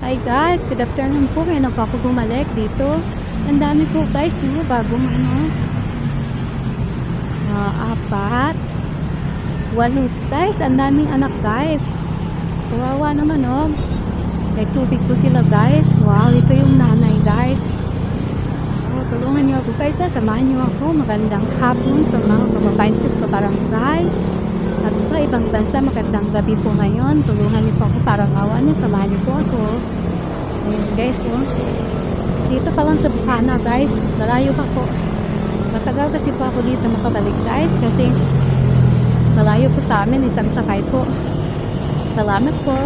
Hi guys, good afternoon po. Ngayon po ako bumalik dito. Ang dami po guys, bagong apat. Walo guys, ang daming anak guys. Kawawa naman may tubig po sila guys. Wow, ito yung nanay guys. Tulungan niyo ako guys, samahan niyo ako. Magandang hapon sa mga kababayan ko kabarangay. At sa ibang bansa, magandang gabi po ngayon. Tulungan niyo po ako, parang awa niyo, samahan niyo po ako. Ayan guys, dito pa lang sa Bukana guys, malayo pa po. Matagal kasi po ako dito makabalik guys, kasi malayo po sa amin, isang sakay po. Salamat po.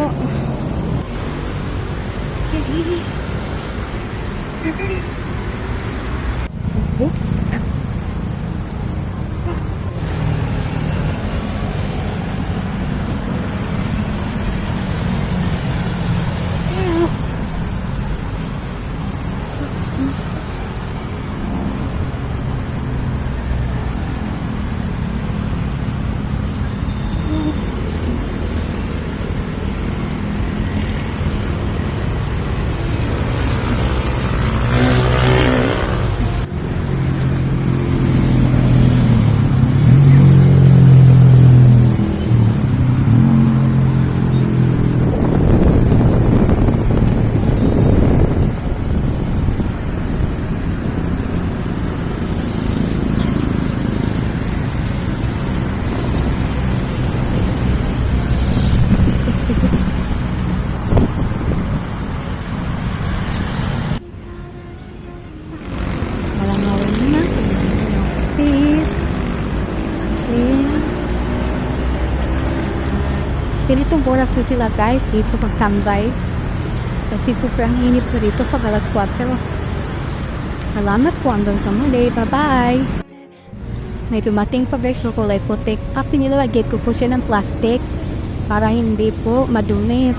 Ganitong oras na sila guys dito magtambay kasi sobrang init po dito pag alas 4. Salamat po, hanggang sa muli, bye bye. May dumating pa guys so kulay putik. Nilalagay ko po siya ng plastic para hindi po madumi.